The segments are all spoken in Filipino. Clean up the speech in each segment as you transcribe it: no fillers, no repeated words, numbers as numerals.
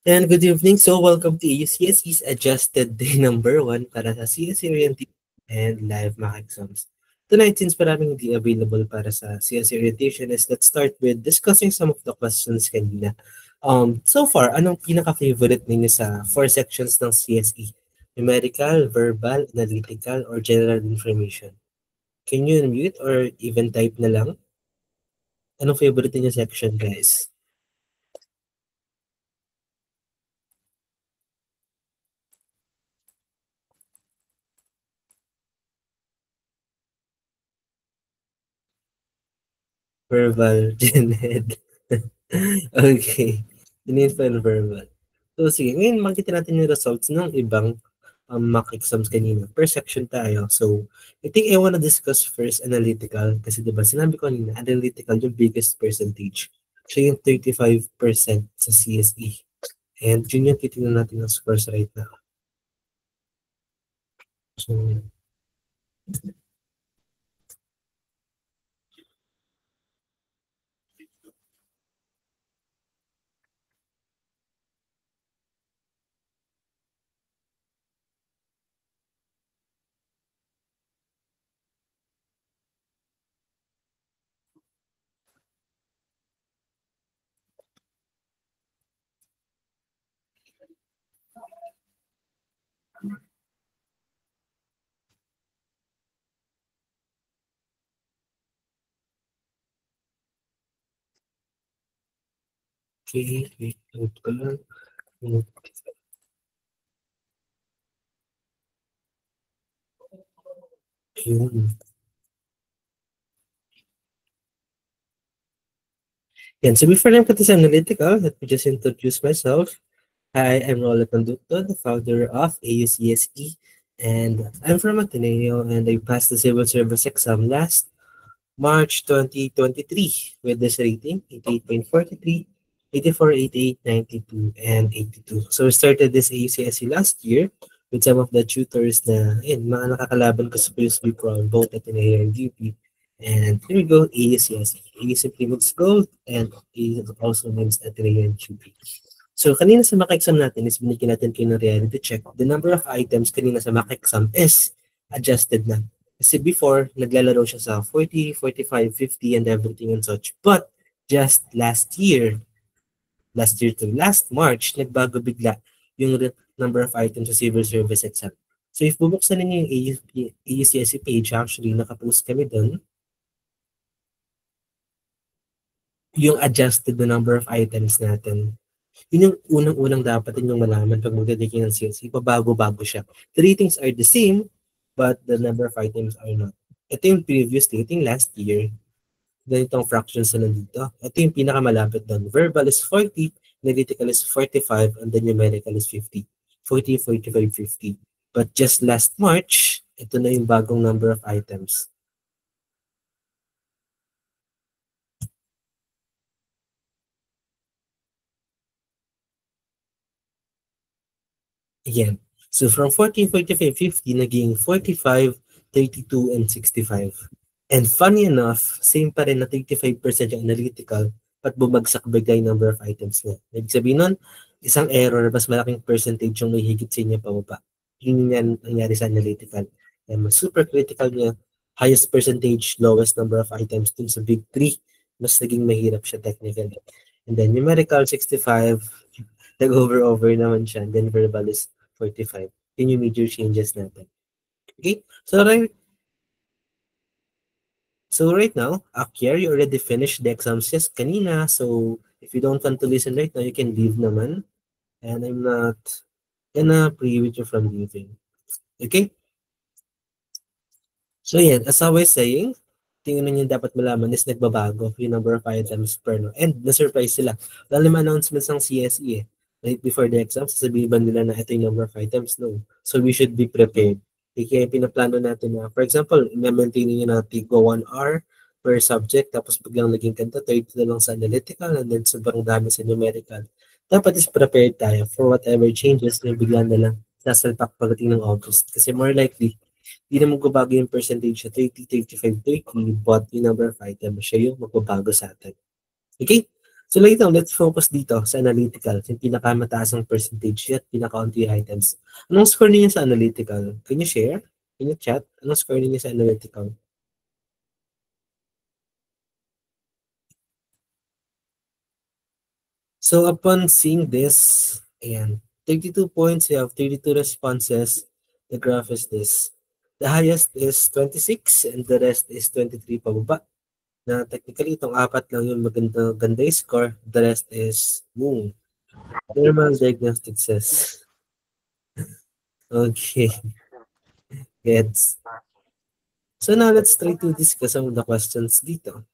And good evening. So welcome to UCSE's adjusted day number 1 para sa CSE Orientation and live mock exams. Tonight, since maraming hindi available para sa CSE Orientation, let's start with discussing some of the questions kanina. So far, anong pinaka-favorite ninyo sa 4 sections ng CSE? Numerical, verbal, analytical, or general information? Can you unmute or even type na lang? Anong favorite ninyo section, guys? Verbal, Janet. Okay. Dinis pa yung verbal. So, sige. Ngayon, makikita natin yung results ng ibang mock exams kanina. Per section tayo. So, I think I wanna discuss first analytical. Kasi diba, sinabi ko kanina, analytical yung biggest percentage. Siya yung 35% sa CSE. And yun yung titignan natin ng scores right now. So, okay. Wait, note ko lang. Yun. Yan. So, before I put this analytical, let me just introduce myself. Hi, I'm Rolly Conducto, the founder of AUCSE, and I'm from Ateneo, and I passed the civil service exam last March 2023 with this rating, 88.43, 84, 88, 92, and 82. So we started this AUCSE last year with some of the tutors na, mga nakakalaban ko sa PSB Pro, both Ateneo and UP. And here we go, AUCSE. A simply means gold, and A also means Ateneo and UP. So, kanina sa mock exam natin is binigyan natin kayo ng reality check. The number of items kanina sa mock exam is adjusted na. Kasi before, naglalaro siya sa 40, 45, 50, and everything and such. But, just last year to last March, nagbago bigla yung number of items sa civil service exam. So, if bubuksan ninyo yung AUCSE page, actually, nakapost kami doon, yung adjusted the number of items natin. Yun yung unang-unang dapat yung malaman pag magdadating ng sales. Ipabago-bago siya. The ratings are the same, but the number of items are not. Ito yung previous rating last year. Ganitong fractions na nandito. Ito yung pinakamalapit doon. Verbal is 40, analytical is 45, and then numerical is 50. 40, 45, 50. But just last March, ito na yung bagong number of items. Again. So from 40, 45, 50, naging 45, 32, and 65. And funny enough, same pa rin na 35% yung analytical, but bumagsak bigla yung number of items niya. Ibig sabihin nun, isang error, mas malaking percentage yung may higit sa inyo pababa. Yun yung nangyari sa analytical. And mas super critical niya, highest percentage, lowest number of items dun sa big 3, mas naging mahirap siya technically. And then numerical, 65, nag-over-over naman siya. And then verbal is 45. Yun yung major changes natin. Okay? So right now, Akyar, you already finished the exams just kanina. So if you don't want to listen right now, you can leave naman. And I'm not gonna prohibit you from leaving. Okay? So yan, as I was saying, tingnan nyo dapat malaman is nagbabago yung number of items per no. And na-surprise sila. Wala naman announcements ng CSE eh. Right before the exam, sasabihin ba nila na ito yung number of items? No. So we should be prepared. Kaya pinaplano natin na, for example, i-maintain nyo natin go 1 hour per subject, tapos biglang naging kanta, 30 na lang sa analytical, and then sobrang dami sa numerical. Dapat is prepared tayo for whatever changes na bigla na lang sasalpak pagdating ng August. Kasi more likely, hindi na magbabago yung percentage sa 30, 35, 30, but yung number of items, siya yung magbabago sa atin. Okay? So later, let's focus dito sa analytical, yung pinakamataas ang percentage at pinakaunti items. Anong score niyo sa analytical? Can you share? Can you chat? Anong score niyo sa analytical? So upon seeing this, ayan, 32 points, you have 32 responses. The graph is this. The highest is 26 and the rest is 23 pababa. Na technically, itong apat lang yung ganda yung score. The rest is, boom, normal diagnostic says. Okay, gets. So now let's try to discuss some of the questions dito.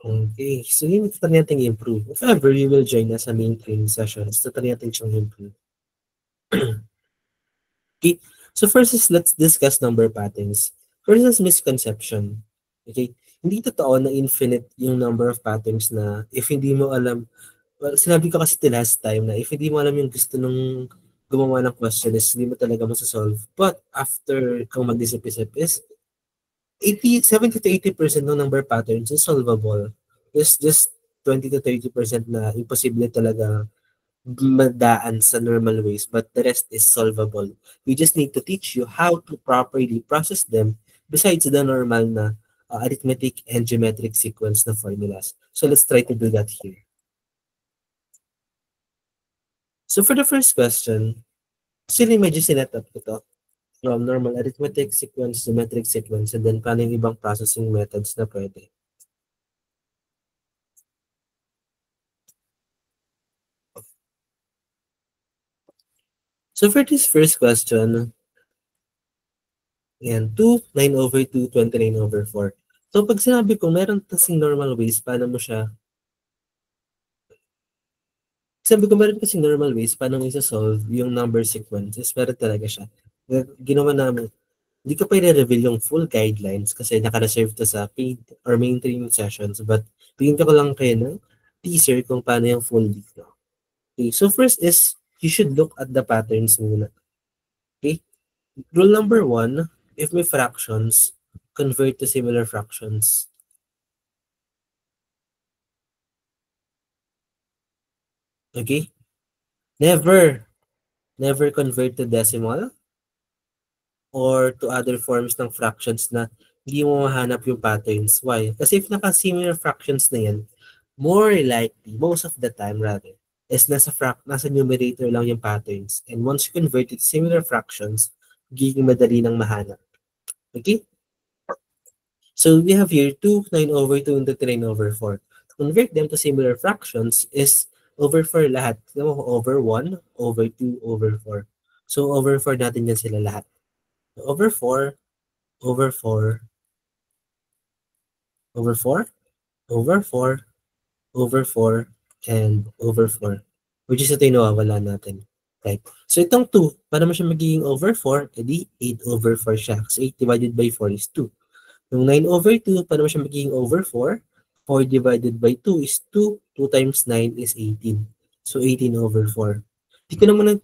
Okay, so yun ito natin i-improve. If ever you will join us sa main training sessions, ito natin siyang improve. Okay, so first is let's discuss number patterns. First is misconception. Okay, hindi totoo na infinite yung number of patterns na if hindi mo alam, well, sinabi ko kasi the last time na if hindi mo alam yung gusto nung gumawa ng question is hindi mo talaga masasolve. But after kung mag-isip-isip is 70 to 80% ng number patterns is solvable. There's just 20 to 30% na imposible talaga madaan sa normal ways, but the rest is solvable. We just need to teach you how to properly process them besides the normal na arithmetic and geometric sequence na formulas. So let's try to do that here. So for the first question, actually medyo sinet up ko to from normal arithmetic sequence, geometric sequence, and then paano yung ibang processing methods na pwede. So for this first question, yan, 2, 9 over 2, 29 over 4. So pag sinabi ko meron kasing normal ways, paano mo siya, sabi ko meron kasing normal ways, paano mo isa-solve yung number sequences, meron talaga siya. Ginawa namin, hindi ko pa i-reveal yung full guidelines kasi naka-reserve to sa paid or main training sessions, but bigyan ko lang kayo ng teaser kung paano yung full dito. Okay, so first is, you should look at the patterns muna. Okay? Rule number 1, if may fractions, convert to similar fractions. Okay? Never convert to decimal or to other forms ng fractions na hindi mo mahanap yung patterns. Why? Kasi if naka-similar fractions na yan, more likely, most of the time rather, is nasa numerator lang yung patterns. And once you convert it to similar fractions, giging madali nang mahanap. Okay? So we have here 2, 9 over 2, and 9 over 4. To convert them to similar fractions is over 4 lahat. Over 1, over 2, over 4. So over 4 natin yan sila lahat. Over 4, over 4, over 4, over 4, over 4, and over 4. Which is ito yung nawawala natin. Right? So itong 2, para mo siya magiging over 4, edi 8 over 4 siya. Kasi 8 divided by 4 is 2. Yung 9 over 2, paano mo siya magiging over 4? 4 divided by 2 is 2. 2 times 9 is 18. So, 18 over 4. Hindi ko naman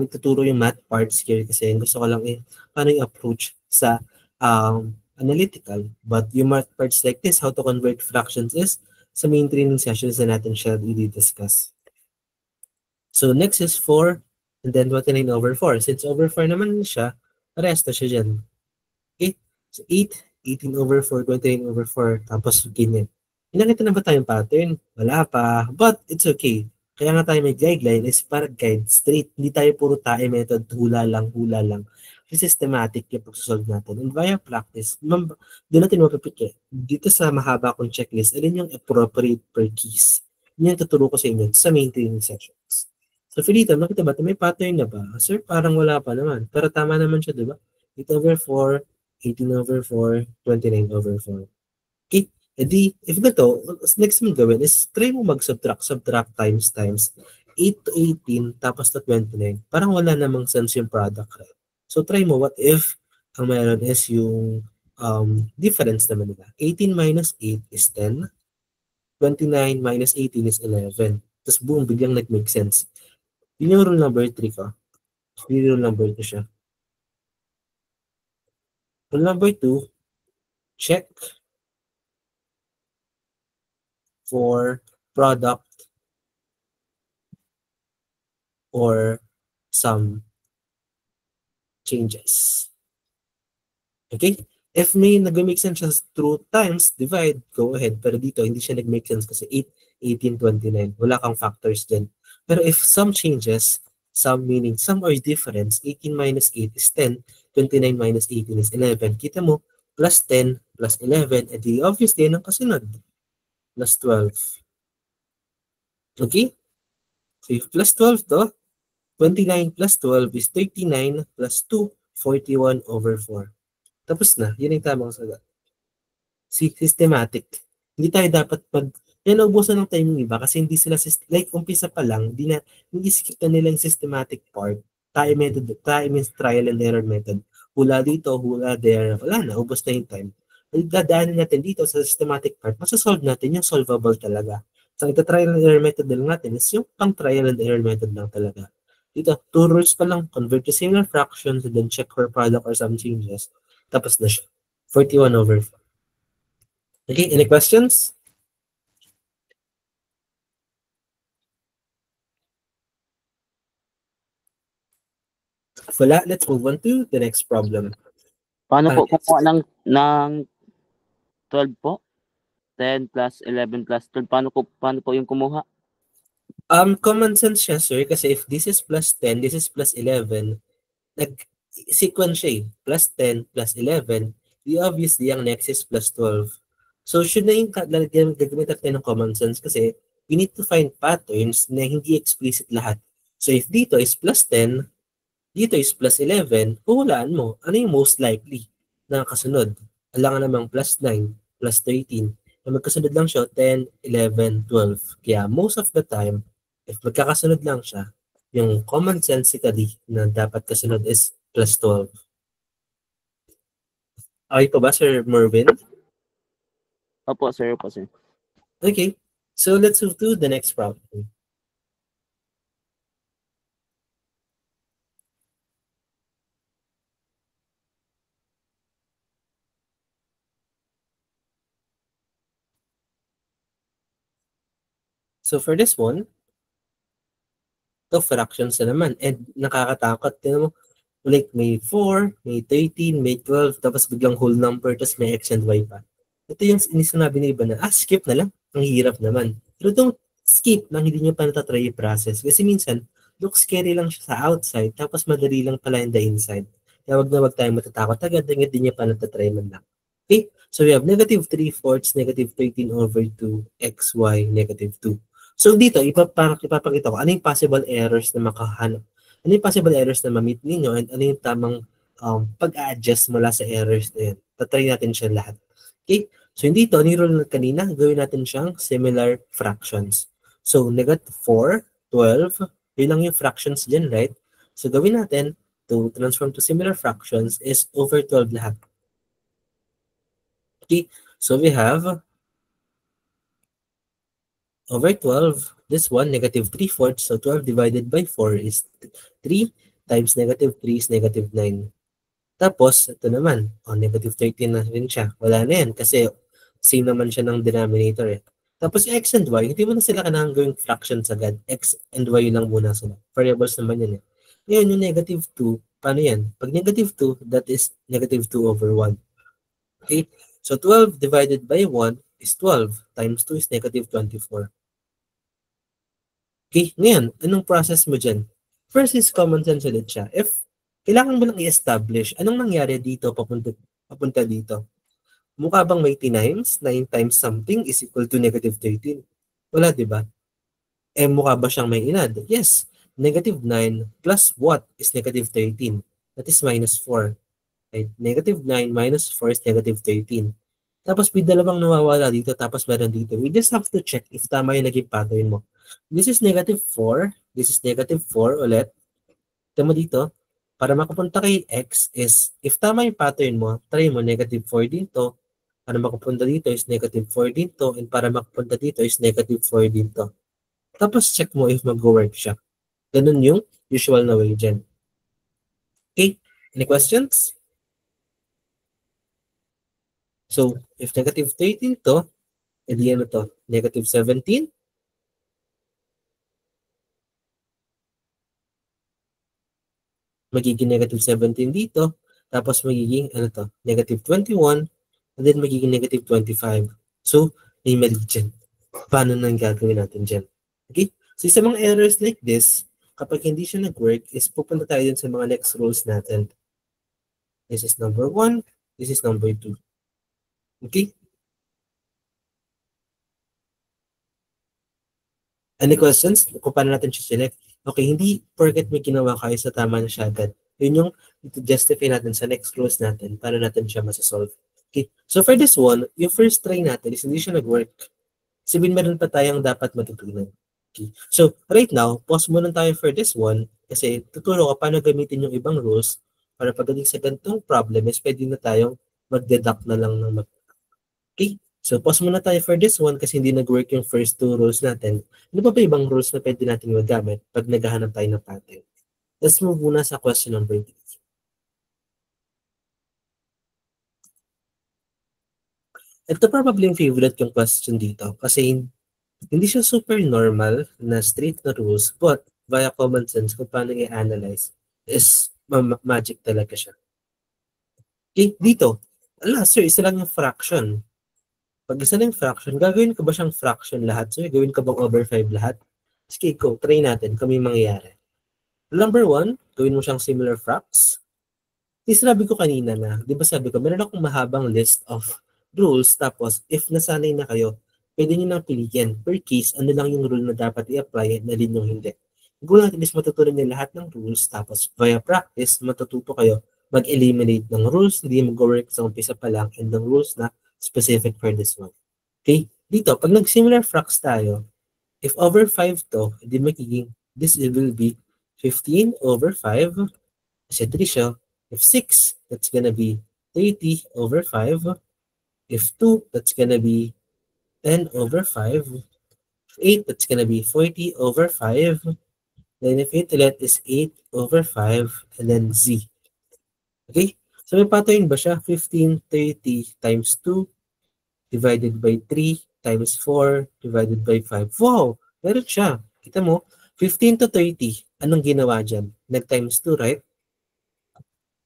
ituturo yung math parts here kasi gusto ko lang paano yung approach sa analytical. But yung math parts like this, how to convert fractions is sa main training sessions na natin siya i-discuss. So, next is 4 and then 29 over 4. Since over 4 naman siya, resta siya dyan. Okay? So, 8, 18 over 4, 29 over 4, tapos ganyan. Nakita na ba tayong pattern? Wala pa. But it's okay. Kaya nga tayo may guideline is para guide straight. Hindi tayo puro tae method, hula lang, hula lang. Systematic yung pagsasolve natin. And via practice, doon natin mapapit dito sa mahaba kong checklist, alin yung appropriate per keys. Yan yung tuturo ko sa inyo sa main training sessions. So, Felita, makita ba? May pattern na ba? Sir, parang wala pa naman. Pero tama naman siya, di ba? 8 over 4, 18 over 4, 29 over 4. Okay? E di, if ganito, next mong gawin is try mo mag-subtract, subtract times, 8 to 18, tapos to 29. Parang wala namang sense yung product, right? So try mo, what if ang meron is yung difference naman nila. 18 minus 8 is 10. 29 minus 18 is 11. Tapos boom, biglang nag-make sense. Yun yung rule number 3 ko. Yun yung rule number 2 siya. Rule number 2, check for product or some changes. Okay? If may nag-make sense siya through times, divide, go ahead. Pero dito, hindi siya nag-make sense kasi 8, 18, 29. Wala kang factors din. Pero if some changes, some meaning, some are difference, 18 minus 8 is 10, 29 minus 18 is 11. Kita mo, plus 10, plus 11, and the obviously, yun ang kasunod. Plus 12. Okay? So if plus 12 to, 29 plus 12 is 39 plus 2, 41 over 4. Tapos na, yun yung tamang sagot. Systematic. Hindi tayo dapat yan naubusan ng time yung iba kasi hindi sila, like umpisa pa lang, hindi skip na nila yung systematic part. Tayo means trial and error method. Hula dito, hula there, wala na, ubos na yung time. Dadaanin natin dito sa systematic part, masasolve natin yung solvable talaga. So, ito trial and error method lang natin is yung pang trial and error method lang talaga. Dito, 2 rules pa lang, convert to similar fractions and then check for product or some changes. Tapos na siya. 41 over 4. Okay, any questions? Wala, let's move on to the next problem. Paano po kumuha ng 12 po? 10 plus 11 plus 12. Paano po yung kumuha? Common sense siya, sir, kasi if this is plus 10, this is plus 11, nag-sequence siya eh. Plus 10, plus 11, obviously, ang next is plus 12. So, should na yung gagamit natin ng common sense kasi we need to find patterns na hindi explicit lahat. So, if dito is plus 10, dito is plus 11, huhulaan mo, ano yung most likely na kasunod? Alangan namang plus 9, plus 13. Na magkasunod lang siya, 10, 11, 12. Kaya most of the time, if magkakasunod lang siya, yung common sensically na dapat kasunod is plus 12. Okay pa ba, Sir Mervin? Opo, sir. Opo, sir. Okay, so let's move to the next problem. So for this one, ito fractions na naman. And nakakatakot. Tignan mo, like may 4, may 13, may 12, tapos biglang whole number, tapos may x and y pa. Ito yung sinabi ng iba na, skip na lang. Ang hirap naman. Pero don't skip nang hindi nyo pa natatry i-process. Kasi minsan, looks scary lang siya sa outside, tapos madali lang pala in the inside. Kaya wag na wag tayong matatakot agad, hindi nyo pa natatry man lang. Okay? So we have negative 3/4, negative 13 over 2, xy, negative 2. So dito, ipapakita ko ano yung possible errors na makahanap. Ano yung possible errors na ma-meet ninyo and ano yung tamang pag-adjust mula sa errors na yun. Tatry natin siya lahat. Okay? So dito, ni-roll na kanina, gawin natin siyang similar fractions. So negative 4, 12, yun lang yung fractions dyan, right? So gawin natin to transform to similar fractions is over 12 lahat. Okay, so we have over 12, this one, negative 3/4, so 12 divided by 4 is 3 times negative 3 is negative 9. Tapos, ito naman, negative 13 na rin siya. Wala na yan kasi same naman siya ng denominator eh. Tapos x and y, hindi mo na sila kailangan gawing fractions agad. X and y lang muna sila. Variables naman yan eh. Ngayon, yung negative 2, paano yan? Pag negative 2, that is negative 2 over 1. Okay? So 12 divided by 1 is 12 times 2 is negative 24. Okay, ngayon, anong process mo dyan? First is common sense ulit siya. If kailangan mo lang i-establish, anong nangyari dito papunta dito? Mukha bang may times? 9 times something is equal to negative 13? Wala, di ba? Mukha ba siyang may inad? Yes. Negative 9 plus what is negative 13? That is minus 4. Right? Negative 9 minus 4 is negative 13. Tapos may dalawang nawawala dito, tapos meron dito. We just have to check if tama yung naging pattern mo. This is negative 4. This is negative 4 ulit. Tama dito. Para makapunta kay x is, if tama yung pattern mo, try mo negative 4 dito. Para makapunta dito is negative 4 dito. And para makapunta dito is negative 4 dito. Tapos check mo if mag-work siya. Ganun yung usual na way dyan. Okay? Any questions? So, if negative 13 to, Edi ano to? Negative 17? Magiging negative 17 dito. Tapos magiging, ano to? Negative 21. And then magiging negative 25. So, may mali dyan. Paano nang gagawin natin dyan? Okay? So, sa mga errors like this, kapag hindi siya nag-work, is pupunta tayo dun sa mga next rules natin. This is number 1. This is number 2. Okay? Any questions? Kung paano natin siya select? Okay, hindi porket may ginawa kayo sa tama na siya agad. Yun yung justify natin sa next rules natin para natin siya masasolve. Okay, so for this one, yung first try natin is hindi siya nag-work. Sabihin meron pa tayong dapat matutunan. Okay, so right now, pause muna tayo for this one kasi tuturo ko paano gamitin yung ibang rules para pagdating sa ganitong problem is pwede na tayong mag-deduct na lang ng okay? So, pause muna tayo for this one kasi hindi nag-work yung first two rules natin. Ano ba ibang rules na pwede natin magamit pag naghahanap tayo ng pattern? Let's move muna sa question number 3. Ito probably yung favorite yung question dito kasi hindi siya super normal na straight na rules but via common sense kung paano i-analyze is magic talaga siya. Okay, dito, sir, isa lang yung fraction. Pag isa lang fraction, gagawin ko ba siyang fraction lahat? So, gawin ko bang over 5 lahat? Sige, go. Try natin kung may mangyayari. Number 1, gawin mo siyang similar fracts. Sinabi ko kanina na, di ba sabi ko, meron akong mahabang list of rules, tapos if nasanay na kayo, pwede nyo nang piliin. Per case, ano lang yung rule na dapat i-apply at alin yung hindi. Ang goal natin is matutunan nyo lahat ng rules, tapos via practice, matututo kayo mag-eliminate ng rules, hindi mag-work sa umpisa pa lang, and ng rules na specific for this one. Okay? Dito, pag nag-similar fracts tayo, if over 5 to, hindi magiging, this will be 15 over 5, kasi 3 siya. If 6, that's gonna be 30 over 5. If 2, that's gonna be 10 over 5. If 8, that's gonna be 40 over 5. Then if 8 ulit is 8 over 5, and then z. Okay? So may pattern ba siya? 15, 30 times 2 divided by 3 times 4 divided by 5. Wow! Meron siya. Kita mo, 15 to 30. Anong ginawa dyan? Nag-times 2, right?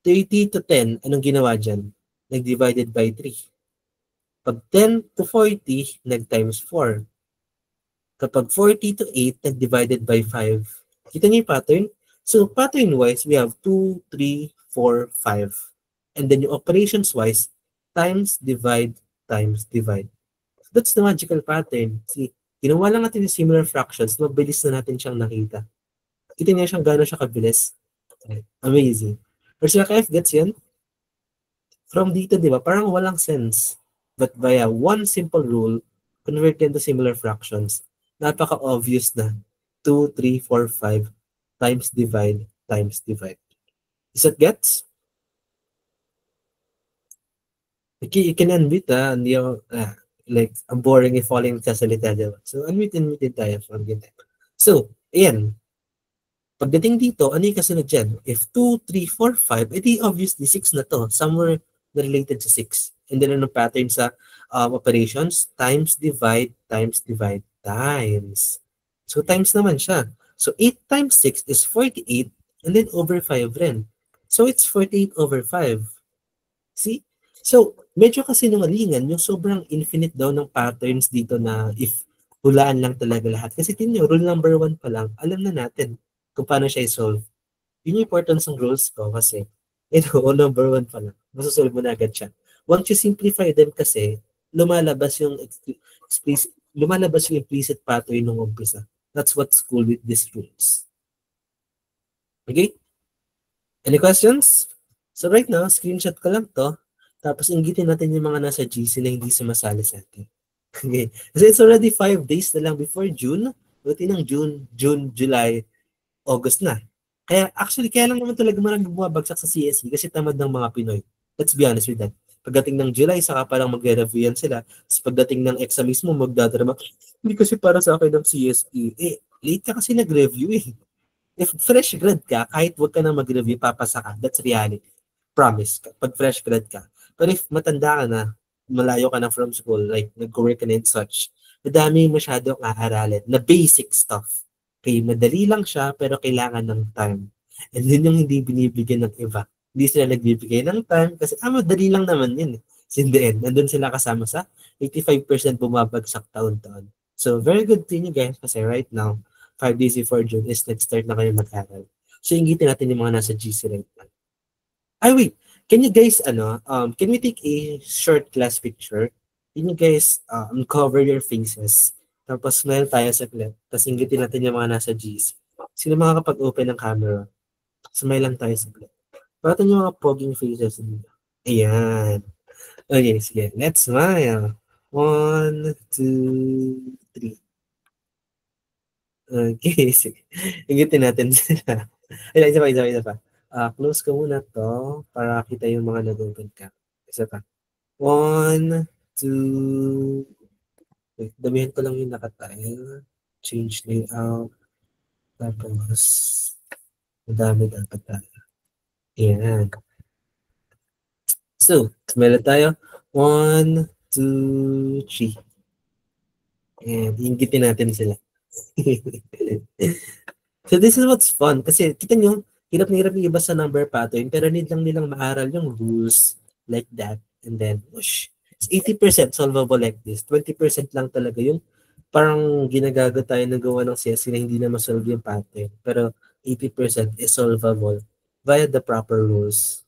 30 to 10. Anong ginawa dyan? Nag-divided by 3. Pag 10 to 40, nag-times 4. Kapag 40 to 8, nag-divided by 5. Kita niyo yung pattern? So, pattern-wise, we have 2, 3, 4, 5. And then yung operations-wise, times, divide, times, divide. So, that's the magical pattern. See, ginawa lang natin yung similar fractions, mabilis na natin siyang nakita. Kita niyo siyang gano'n siya kabilis. Amazing. Or sila ka gets yan? From dito, di ba, parang walang sense. But via one simple rule, convert into similar fractions, napaka-obvious na. 2, 3, 4, 5 times divide times divide. Is that gets? Okay, you can unmute hindi ako, like, ang boring if falling sa salita, diba? So, unmute tayo for good time. So, ayan. Pagdating dito, ano yung kasunod dyan? If 2, 3, 4, 5, edi obviously 6 na to. Somewhere na related sa 6. And then ano pattern sa operations? Times, divide, times, divide, times. So times naman siya. So 8 times 6 is 48 and then over 5 rin. So it's 48 over 5. See? So medyo kasi nungalingan yung sobrang infinite daw ng patterns dito na if hulaan lang talaga lahat. Kasi tingnan rule number 1 pa lang, alam na natin kung paano siya i-solve. Yun yung importance ng rules ko kasi number 1 pa lang. Masasolve mo na agad siya. Once you simplify them kasi, lumalabas yung implicit pattern ng umpisa. That's what's cool with these rules. Okay? Any questions? So right now, screenshot ko lang to. Tapos inggitin natin yung mga nasa GC na hindi sumasali sa atin. Okay? Kasi it's already 5 days na lang before June. Buti ng June, July, August na. Kaya lang naman talaga marami bumabagsak sa CSE kasi tamad ng mga Pinoy. Let's be honest with that. Pagdating ng July, saka parang magre-review yan sila. So pagdating ng exam mismo, magdadrama, hindi kasi para sa akin ng CSE. Late ka kasi nag-review eh. If fresh grad ka, kahit wag ka na mag-review, papasa ka. That's reality. Promise. Pag fresh grad ka. Pero if matanda ka na, malayo ka na from school, like nag-work ka na and such, madami masyadong aaralin na basic stuff. Okay, madali lang siya pero kailangan ng time. And yun yung hindi binibigyan ng iba. Hindi sila nagbibigay ng time kasi madali lang naman yun. So in the end, nandun sila kasama sa 85% bumabagsak taon-taon. So very good thing you guys kasi right now, 5 days before June is nag-start na kayo mag-aral. So ingitin natin yung mga nasa GC right now. Ay wait, can you guys, can we take a short class picture? Can you guys cover your faces? Tapos smile tayo sa clip. Tapos ingitin natin yung mga nasa GC. Sino makakapag-open ng camera? Smile lang tayo sa clip. Patan yung mga poging faces nila. Ayan. Okay, sige. Let's smile. 1, 2, 3. Okay, sige. Ingitin natin sila. Ay, isa pa. Close ko muna to para kita yung mga nag-open ka. Isa pa. 1, 2, wait, damihan ko lang yung nakatile. Change layout. Tapos, madami dapat tayo. Ayan. So, smile tayo. 1, 2, 3. And ingitin natin sila. So this is what's fun. Kasi kita nyo, hirap na hirap yung iba sa number pattern, pero need lang nilang maaral yung rules like that. And then, whoosh. It's 80% solvable like this. 20% lang talaga yung parang ginagago tayo na gawa ng CSC na hindi na masolve yung pattern. Pero 80% is solvable via the proper rules.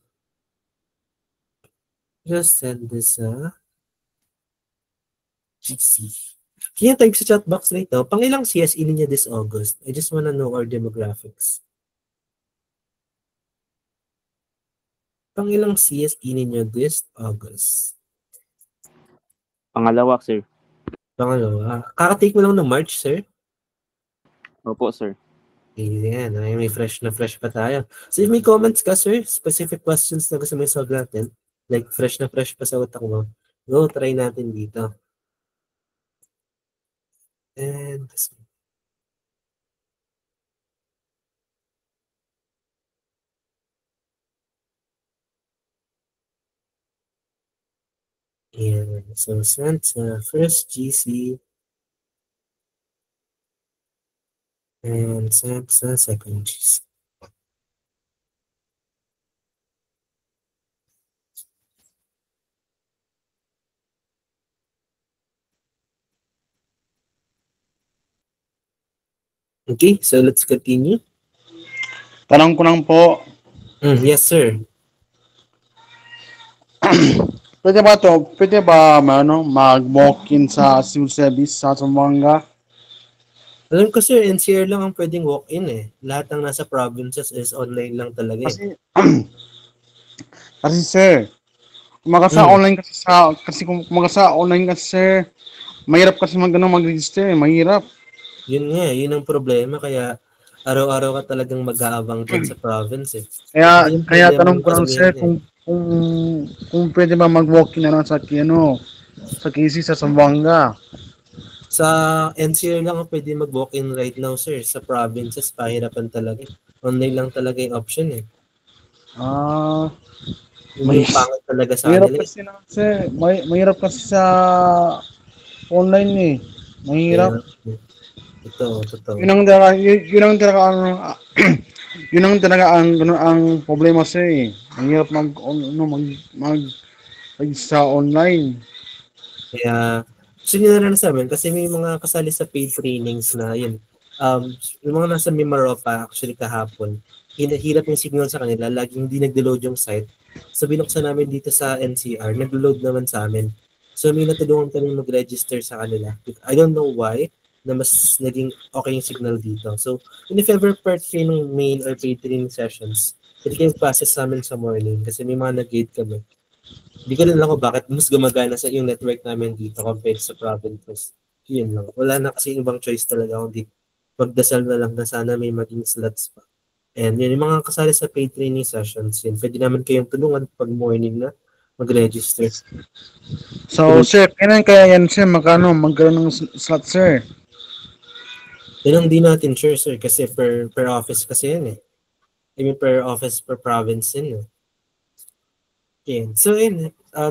Just send this GC. Kaya type sa chat box na ito, pang ilang CSE niya this August? I just wanna know our demographics. Pang ilang CSE ninyo this August? Pangalawa, sir. Pangalawa. Kakatake mo lang ng March, sir? Opo, sir. Ayan, may fresh na fresh pa tayo. So if may comments ka, sir, specific questions na gusto mo solve natin, like fresh na fresh pa sa utak mo, go, try natin dito. And this one. Ayan, so send sa first GC and send sa second GC. Okay, so let's continue. Tanong ko lang po. Yes, sir. Pwede ba mag-walk-in sa civil service sa Zamboanga? Alam ko, sir, NCR lang ang pwedeng walk-in eh. Lahat ng nasa provinces is online lang talaga eh. Kasi sir, online kasi sir, mahirap kasi mag-register, mahirap. Yun nga, yun ang problema. Kaya araw-araw ka talagang mag-aabang dyan sa province eh. Kaya tanong ko lang sir, kung pwede ba mag-walk-in na lang sa KC sa Zamboanga. Sa NCR lang ang pwede mag-walk-in right now, sir. Sa provinces, pahirapan talaga. Online lang talaga yung option eh. Yung pangit talaga sa kanila. Kasi na, sir, mahirap kasi sa online eh. Mahirap. Totoo. Yun ang talaga ang problema sir eh. Mahirap mag sa online. Kaya, gusto nyo na sa amin kasi may mga kasali sa paid trainings na yun. Yung mga nasa Mimaropa actually kahapon, hirap yung signal sa kanila, laging hindi nag-load yung site. So binuksan namin dito sa NCR, nag-load naman sa amin. So may natulungan kami mag-register sa kanila. I don't know why, na mas naging okay yung signal dito. So, if ever part kayo ng main or paid training sessions, pwede kayong classes sa amin sa morning kasi may mga nag-gate kami. Hindi ko rin lang kung bakit mas gumagana sa yung network namin dito compared sa provinces. Yun lang. Wala na kasi ibang choice talaga kundi magdasal na lang na sana may maging slots pa. And yun, yung mga kasali sa paid training sessions, yun, pwede naman kayong tulungan pag morning na mag-register. So, sir, kailan kaya yan, sir? Magkaroon ng slot, sir? Yan ang di natin sure, sir, kasi per office kasi yan eh. I mean, per office, per province yun eh. Okay. So,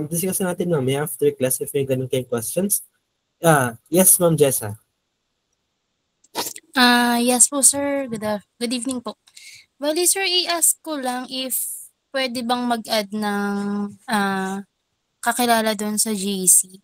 discuss natin mamaya after class if may ganun kayong questions. Yes, Ma'am Jessa. Yes po, sir. Good evening po. Bali, sir, i-ask ko lang if pwede bang mag-add ng kakilala doon sa GC.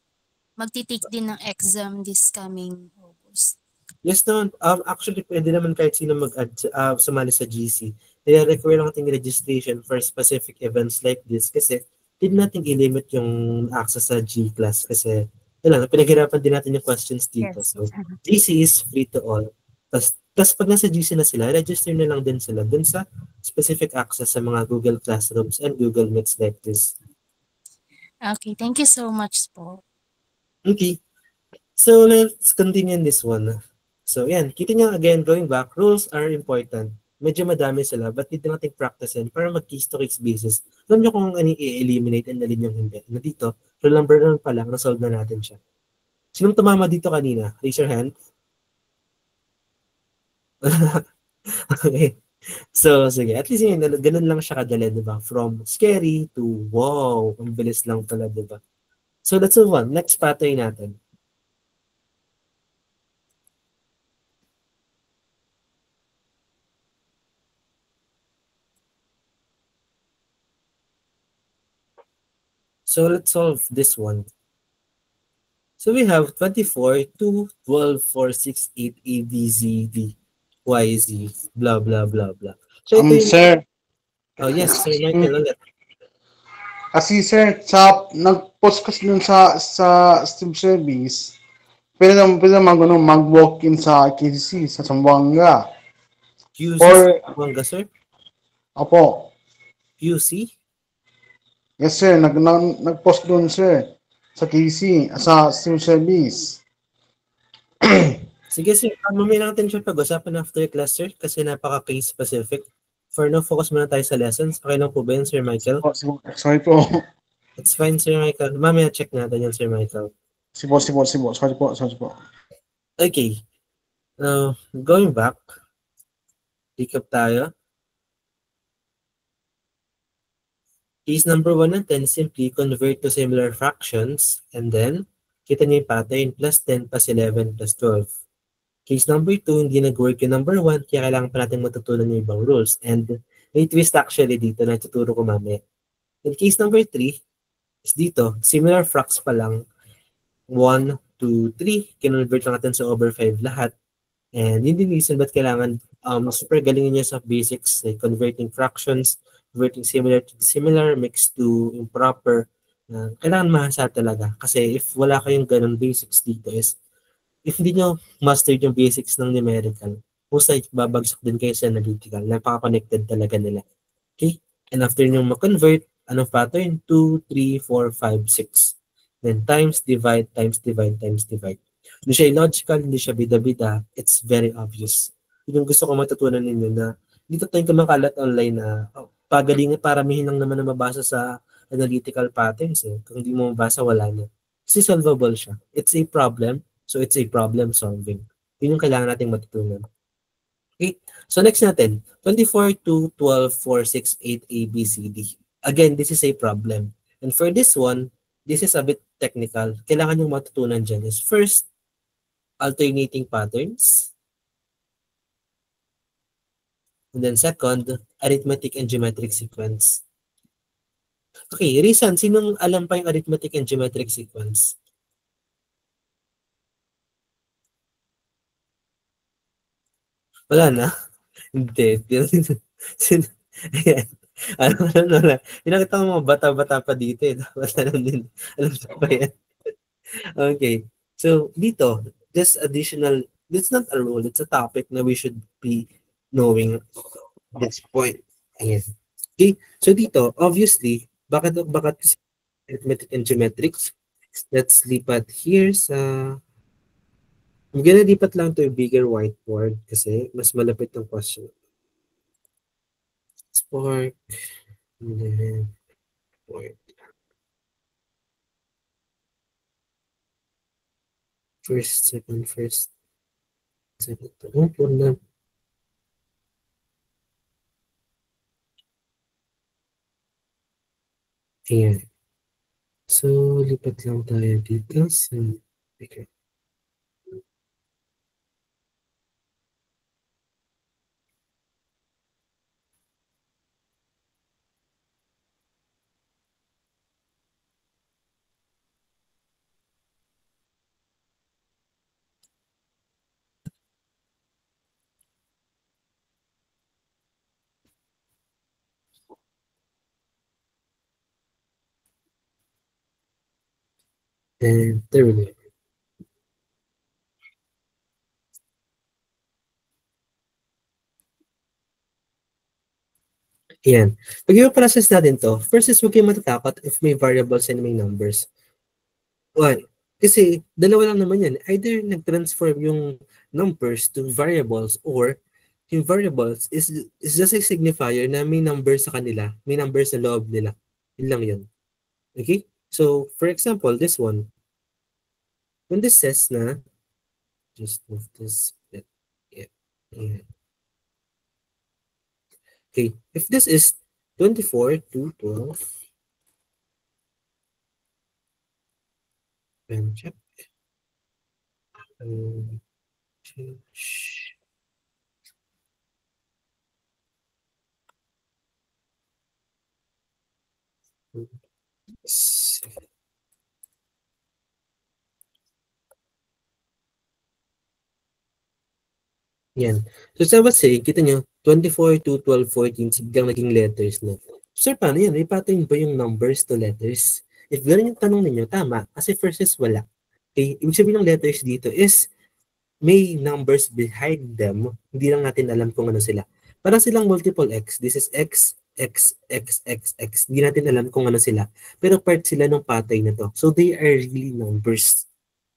Magti-take din ng exam this coming August. Yes naman, actually pwede naman kahit sino mag-add, sumali sa GC. Kaya require lang ating registration for specific events like this kasi hindi natin i-limit yung access sa G-class kasi yun lang, pinaghirapan din natin yung questions dito. Yes. So, GC is free to all. Tapos pag nasa GC na sila, register na lang din sila dun sa specific access sa mga Google Classrooms and Google Meets like this. Okay, thank you so much po. Okay. So, let's continue in this one. So, yan. Kita nyo again, going back, rules are important. Medyo madami sila, but need nating practicein para mag-case-to-case basis. Alam nyo kung ano i-eliminate and alin yung hindi. Na dito, rule number 1 pa lang, resolve na natin siya. Sinong tumama dito kanina? Raise your hand. Okay. So, sige. At least yun, ganun lang siya kadali, diba? From scary to wow. Ang bilis lang pala, diba? So, let's move on. Next pattern natin. So let's solve this one. So we have 24, 2, 12, 4, 6, 8, A, B, Z, D, Y, Z, blah, blah, blah, blah. So ito yung... Sir, Oh yes, Sir Michael ulit. kasi sir, nag-post kasi dun sa Steam service, pwede naman mag-walk-in sa KCC, sa Zamboanga. QC, Or- Zamboanga, sir? Opo. QC? Yes sir, nag-post dun sir, sa KC, sa Steam service. Sige sir, mamaya natin siya pag-usapan after class, sir, kasi napaka-case specific. For now, focus muna tayo sa lessons. Okay lang po ba yun, Sir Michael? Sorry po. It's fine, Sir Michael. Mamaya check natin yan, Sir Michael. Sorry po. Okay. Now, going back, recap tayo. Case number 1 natin, simply convert to similar fractions and then kita niyo yung pattern, plus 10 plus 11 plus 12. Case number 2, hindi nag-work yung number 1, kaya kailangan pa natin matutunan yung ibang rules. And may twist actually dito na tuturo ko mamaya. In case number 3, is dito, similar fracts pa lang, 1, 2, 3, kinonvert lang natin sa over 5 lahat. And yun din reason ba't kailangan super galingin niyo sa basics, like converting fractions, converting similar to similar, mixed to improper. Kailangan mahasa talaga. Kasi if wala kayong ganun basics dito is, if hindi nyo mastered yung basics ng numerical, most likely babagsak din kayo sa analytical. Napaka-connected talaga nila. Okay? And after nyo ma-convert, anong pattern? 2, 3, 4, 5, 6. Then times, divide, times, divide, times, divide. Hindi siya illogical, hindi siya bida-bida. It's very obvious. Yun yung gusto ko matutunan ninyo na dito tayong kumakalat online na pagalingan, paramihin lang naman na mabasa sa analytical patterns. Kung hindi mo mabasa, wala na. Kasi solvable siya. It's a problem, so it's a problem solving. Yun yung kailangan nating matutunan. Okay, so next natin, 24, 2, 12, 4, 6, 8, A, B, C, D. Again, this is a problem. And for this one, this is a bit technical. Kailangan yung matutunan dyan is first, alternating patterns. And then second, arithmetic and geometric sequence. Okay, Rizan, sinong alam pa yung arithmetic and geometric sequence? Wala na? Hindi. Ayan. Ano. Pinakita mo mga bata-bata pa dito eh. Dapat alam din. Alam pa yan. Okay. So, dito, this additional, it's not a rule, it's a topic na we should be knowing this point. Ayan. Okay. So, dito, obviously, bakit arithmetic and geometrics? Let's lipat here sa... I'm gonna lipat lang to a bigger whiteboard kasi mas malapit ang question. Spark. And then, board. First, second. Open na. Ayan. So, lipat lang tayo dito sa... Okay. And there we go. Ayan. Pag i-process natin to, first is huwag kayong matatakot if may variables and may numbers. Why? Kasi dalawa lang naman yan. Either nag-transform yung numbers to variables or yung variables is just a signifier na may numbers sa kanila, may numbers sa loob nila. Yun lang yun. Okay? So, for example, this one, when this says na, just move this, yeah. Okay, if this is 24 to 12, and check, change. Yan. So, sa was saying, kita nyo, 24 to 12, 14, biglang naging letters na. Sir, paano yan? May pattern ba yung numbers to letters? If ganun yung tanong ninyo, tama. Kasi first is wala. Okay? Ibig sabihin ng letters dito is may numbers behind them. Hindi lang natin alam kung ano sila. Parang silang multiple x. This is x, x, x, x, x. Hindi natin alam kung ano sila. Pero part sila ng pattern na to. So, they are really numbers.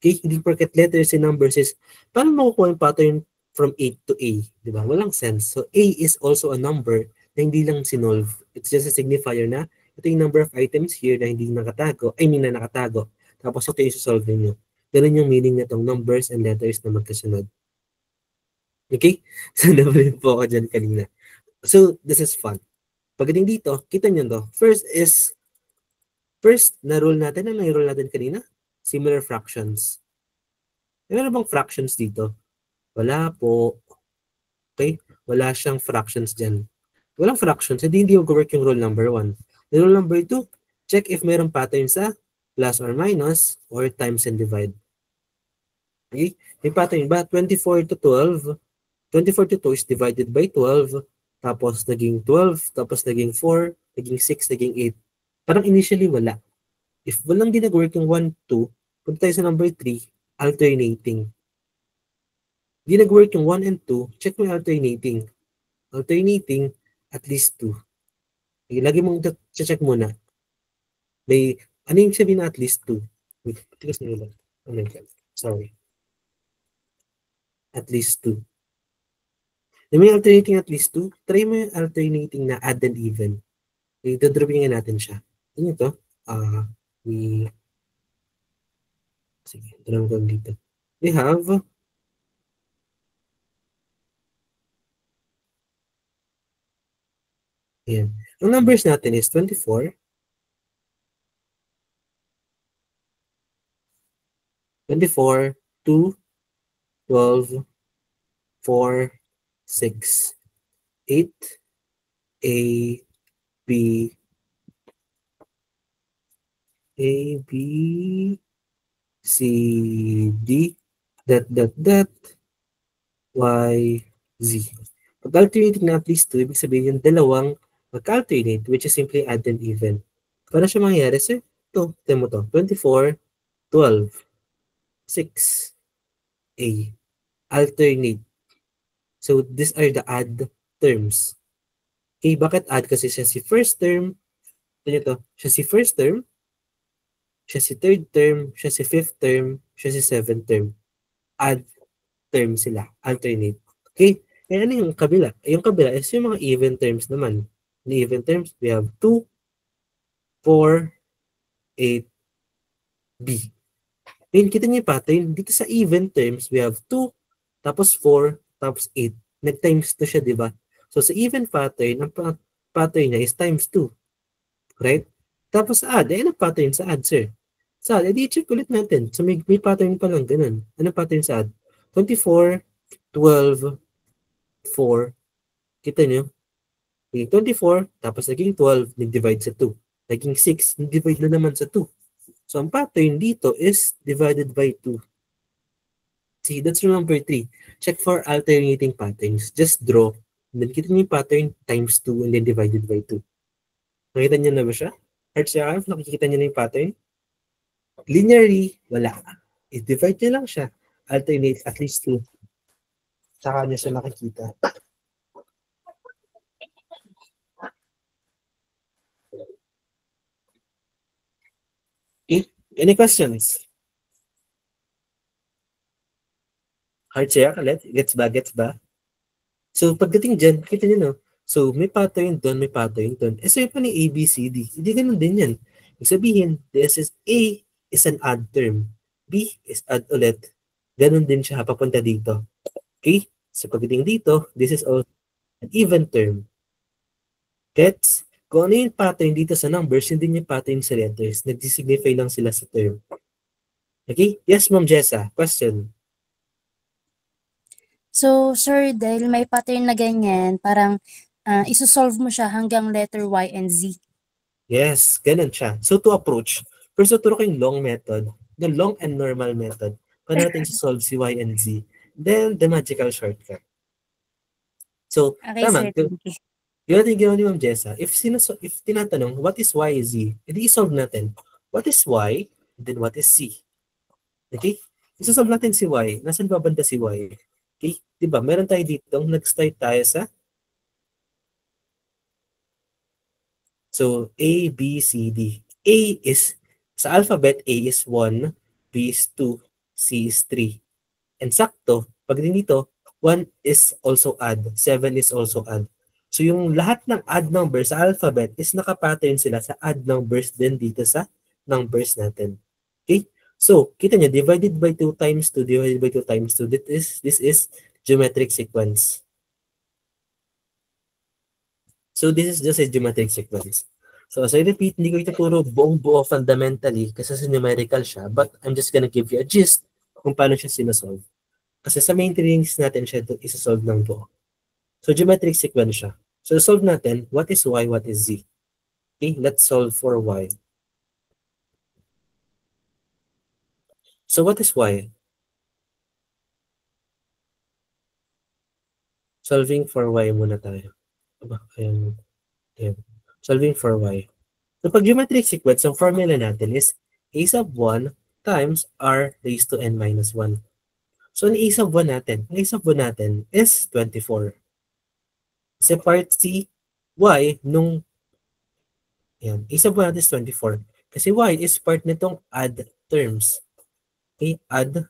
Okay? Hindi porket letters and numbers is, paano makukuha yung pattern from A to A? Diba? Walang sense. So, A is also a number na hindi lang sinolve. It's just a signifier na ito yung number of items here na hindi nakatago, na nakatago. Tapos ito yung solve ninyo. Ganun yung meaning na itong numbers and letters na magkasunod. Okay? So, nabalin po ako dyan kanina. So, this is fun. Pagdating dito, kita nyo to. First na rule natin, ano yung rule natin kanina? Similar fractions. Meron bang fractions dito? Wala po. Okay? Wala siyang fractions dyan. Walang fractions, hindi mag-work yung rule number 1. Rule number 2, check if mayroong pattern sa plus or minus or times and divide. Okay? May pattern ba? 24 to 12. 24 to 2 is divided by 12. Tapos naging 12. Tapos naging 4. Naging 6. Naging 8. Parang initially wala. If walang di nag-work yung 1, 2, punta tayo sa number 3, alternating. Di nag-work yung 1 and 2, check mo yung alternating. Alternating, at least 2. Okay, lagi mong check muna. May, ano yung sabihin na at least 2? Wait, tigas na yun. Oh my God. Sorry. At least 2. May alternating at least 2. Try mo yung alternating na add and even. Okay, dodrawing natin siya. Ano ito? Sige, drawing ko dito. We have ayan. Ang numbers natin is 24, 24, 2, 12, 4, 6, 8, A, B, C, D, Y, Z. Pag-alternating na at least 2, ibig sabihin yung dalawang mag-alternate, which is simply add and even. Para siya mangyari, sir, ito, mo to, 24, 12, 6, A, alternate. So, these are the add terms. Okay, bakit add? Kasi siya si first term, siya si first term, siya si third term, siya si fifth term, siya si seventh term. Add term sila, alternate. Okay, kaya ano yung kabila? Yung kabila is yung mga even terms naman. The even terms, we have 2, 4, 8, B. Ngayon, kita niyo yung pattern. Dito sa even terms, we have 2, tapos 4, tapos 8. Nag-times 2 siya, di ba? So, sa even pattern, ang pattern niya is times 2. Right? Tapos add, ano pattern sa add, sir? Sa add, edi check ulit natin. So may pattern pa lang, ganun. Ano pattern sa add? 24, 12, 4. Kita nyo? Naging 24, tapos naging 12, nag-divide sa 2. Naging 6, nag-divide na naman sa 2. So ang pattern dito is divided by 2. See, that's rule number 3. Check for alternating patterns. Just draw. And then kita nyo yung pattern times 2 and then divided by 2. Nakita nyo na ba siya? Heart siya, nakikita nyo na yung pattern? Linearly, wala. I-divide nyo lang siya. Alternate at least 2. Saka nyo siya nakikita. Okay? Any questions? Heart share ulit. Gets ba? So, pagdating dyan, kita nyo, no? So, may pattern doon, may pattern doon. So, yung pa ni A, B, C, D. Hindi ganun din yan. Ibig sabihin, this is A is an odd term. B is odd ulit. Ganun din siya papunta dito. Okay? So, pagdating dito, this is also an even term. Gets? Kung ano yung pattern dito sa numbers, yun din yung pattern sa letters. Nag-signify lang sila sa term. Okay? Yes, Ma'am Jessa. Question. So, sir, dahil may pattern na ganyan, parang isosolve mo siya hanggang letter Y and Z. Yes, ganun siya. So, to approach, first, tuturo ko yung long method, the long and normal method, paano natin solve si Y and Z. Then, the magical shortcut. So, Okay, tama. sir. Thank you. Yun natin ginawa ni Ma'am Jessa. If tinatanong, what is Y and Z? Hindi isolve natin. What is Y? And then what is Z? Okay? Isosolve natin si Y. Nasaan ba banda si Y? Okay? Diba? Meron tayo dito. Nag-start tayo sa so, A, B, C, D. A is, sa alphabet, A is 1, B is 2, C is 3. And sakto, pag dito, 1 is also add, 7 is also add. So, yung lahat ng add numbers sa alphabet is nakapattern sila sa add numbers din dito sa numbers natin. Okay? So, kita nyo, divided by 2 times 2, divided by 2 times 2, this is geometric sequence. So, this is just a geometric sequence. So, as I repeat, hindi ko ituturo buong-buo fundamentally kasi sa numerical siya, but I'm just gonna give you a gist kung paano siya sinasolve. Kasi sa main trainings natin siya ito isasolve ng buo. So, geometric sequence siya. So, solve natin, what is Y, what is Z? Okay, let's solve for Y. So, what is Y? Solving for Y muna tayo. Ayan. Solving for Y. So, pag geometric sequence, ang formula natin is A sub 1 times R raised to N minus 1. So, ang A sub 1 natin? Ang A sub 1 natin is 24. Kasi part C, Y, nung yan, A sub 1 natin is 24. Kasi Y is part nitong add terms. Okay, add.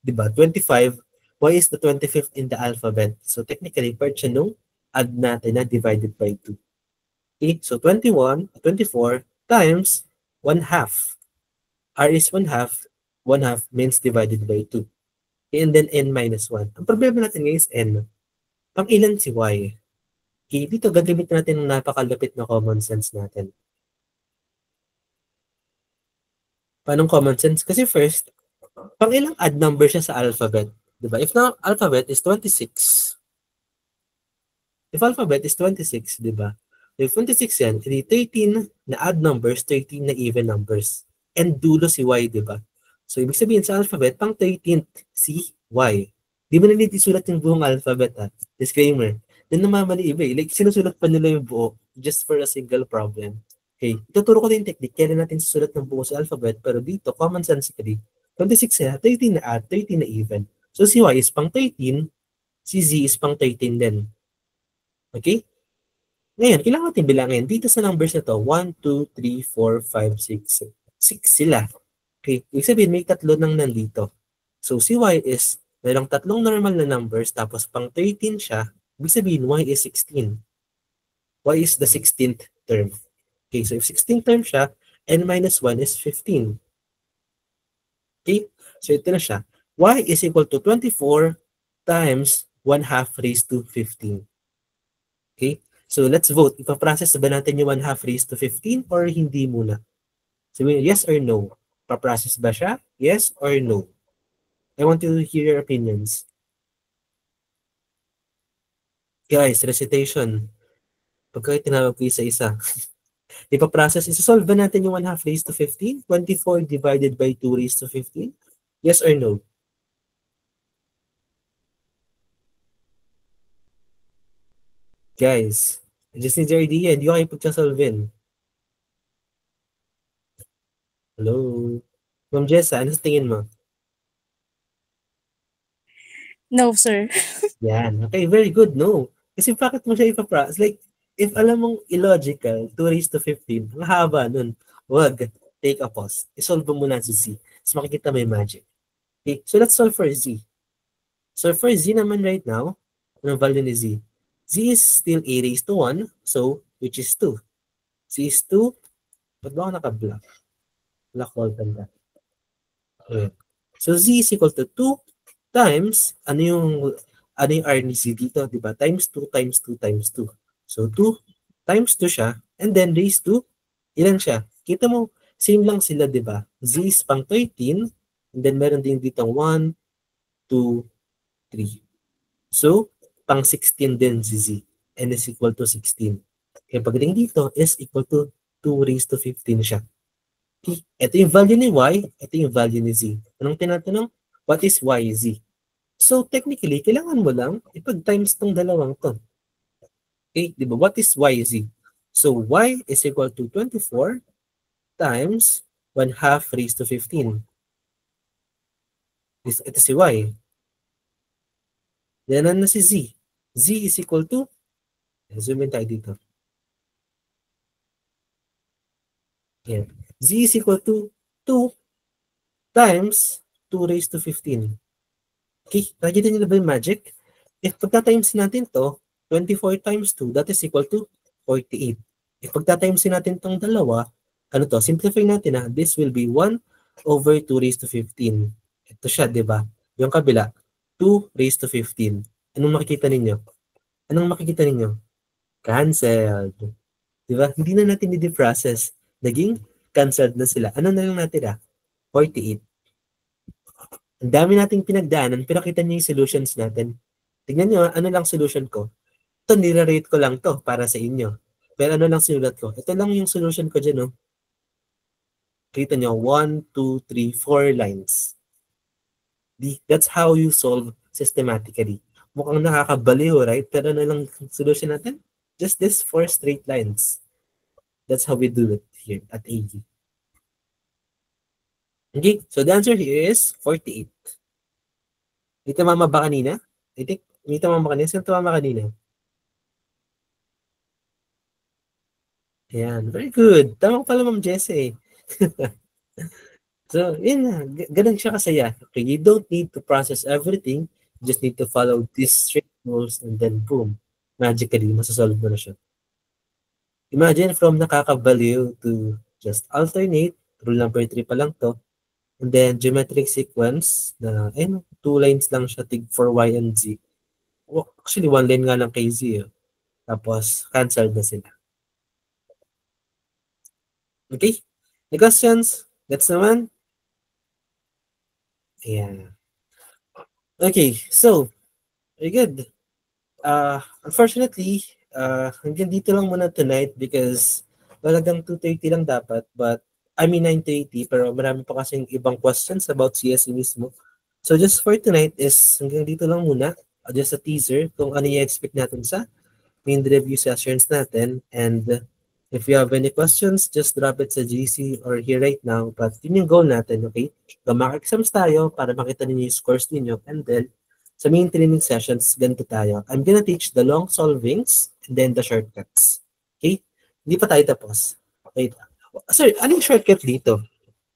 Diba? 25, Y is the 25th in the alphabet. So, technically, part siya nung add natin na divided by 2. Okay, so 24 times 1/2. R is 1/2. 1/2 means divided by 2. Okay, and then N minus 1. Ang problema natin ngayon is N. Pang ilan si Y? Okay, dito gagamit natin ng napakalupit na common sense natin. Paano common sense? Kasi first, pang ilang add number siya sa alphabet? Diba? If na alphabet is 26. If alphabet is 26, diba? If 26 yan, edi 13 na odd numbers, 13 na even numbers. And dulo si Y, diba? So, ibig sabihin sa alphabet, pang 13th si Y. Di mo na need isulat yung buong alphabet, ha? Disclaimer. Then namamali iba, eh. Like, sinusulat pa nila yung buo just for a single problem. Okay, ituturo ko din yung technique. Kailan natin susulat ng buo sa alphabet, pero dito, common sensically, 26 na, 13 na add, 13 na even. So, si Y is pang 13, si Z is pang 13 din. Okay? Ngayon, kailangan natin bilangin. Dito sa numbers na to, 1, 2, 3, 4, 5, 6, 6 sila. Okay? Ibig sabihin, may tatlo nang nandito. So, si Y is, mayroong tatlong normal na numbers, tapos pang 13 siya. Ibig sabihin, Y is 16. Y is the 16th term. Okay, so if 16th term siya, N minus 1 is 15. Okay, so ito na siya. Y is equal to 24 times 1/2 raised to 15. Okay, So let's vote. Ipaprocess ba natin yung 1/2 raised to 15 or hindi muna? So yes or no? Paprocess ba siya? Yes or no? I want to hear your opinions. Guys, recitation. Pagka tinawag ko isa-isa. Ipaprocess, isa-solve ba natin yung 1/2 raised to 15? 24 divided by 2 raised to 15? Yes or no? Guys, I just need your idea. Hindi ko kayo pagsasolvein. Hello? Ma'am Jessa, ano sa tingin mo? No, sir. Yan. Okay, very good. No. Kasi bakit mo siya ipaprocess? Like, if alam mong illogical, 2 raised to 15, ang haba nun. Wag. Take a pause. Isolve mo muna si Z. Tapos makikita mo yung magic. Okay, so let's solve for Z. So for Z naman right now, anong value ni Z? Z is still A raised to 1, so which is 2. Z is 2. Ba't ba ako naka-black? Black wall tanda. Okay. So Z is equal to 2 times, ano yung R ni Z dito, di ba? Times 2 times 2 times 2. So 2 times 2 siya, and then raised to, ilan siya? Kita mo, same lang sila, di ba? Z is pang 13, and then meron din dito 1, 2, 3. So, pang 16 din si Z. N is equal to 16. Kaya pagdating dito, is equal to 2 raised to 15 siya. Okay. Ito yung value ni Y, ito yung value ni Z. Anong tinatanong? What is Y, Z? So, technically, kailangan mo lang ipag-times tong dalawang to. Okay, di ba? What is Y, Z? So, Y is equal to 24 times 1/2 raised to 15. Ito si Y. Then, ano si Z? Z is equal to, zoom in tayo dito. Yan. Z is equal to 2 times 2 raised to 15. Okay, nakikita niyo na ba yung magic? If pagta-times natin to, 24 times 2, that is equal to 48. If pagta-times natin tong dalawa, ano to, simplify natin ha, this will be 1 over 2 raised to 15. Ito siya, di ba? Yung kabila, 2 raised to 15. Anong makikita ninyo? Anong makikita ninyo? Cancelled. Di ba? Hindi na natin i-process. Naging cancelled na sila. Ano na lang natin 48. Ang dami nating pinagdaanan, pero kita niyo yung solutions natin. Tignan niyo, ano lang solution ko. Ito, nire-rate ko lang to para sa inyo. Pero ano lang sinulat ko? Ito lang yung solution ko dyan, no? Kita niyo, 1, 2, 3, 4 lines. That's how you solve systematically. Mukhang nakakabaliw, right? Pero ano lang solution natin? Just this 4 straight lines. That's how we do it here at AG. Okay, so the answer here is 48. May tumama ba kanina? I think, may tumama kanina. Saan tumama kanina? Ayan, very good. Tama pala, Ma'am Jessie. So, yun na. Ganun siya kasaya. Okay, you don't need to process everything. You just need to follow these strict rules and then boom, magically, masasolve mo na siya. Imagine from nakakabaliw to just alternate. Rule number 3 pa lang to. And then geometric sequence na 2 lines lang siya for Y and Z. Well, actually, 1 line nga lang kay Z. Tapos, cancelled na sila. Okay? Any questions? That's naman? Ayan. Okay, so, very good. Unfortunately, hanggang dito lang muna tonight because talagang 2:30 lang dapat, but I mean 9:30, pero marami pa kasing ibang questions about CSE mismo. So just for tonight is hanggang dito lang muna. Just a teaser kung ano i-expect natin sa main review sessions natin. And if you have any questions, just drop it sa GC or here right now. But yun yung goal natin, okay? Mag exams tayo para makita ninyo yung scores ninyo. And then, sa main training sessions, ganito tayo. I'm gonna teach the long solvings and then the shortcuts. Okay? Hindi pa tayo tapos. Okay. Sir, anong shortcut dito?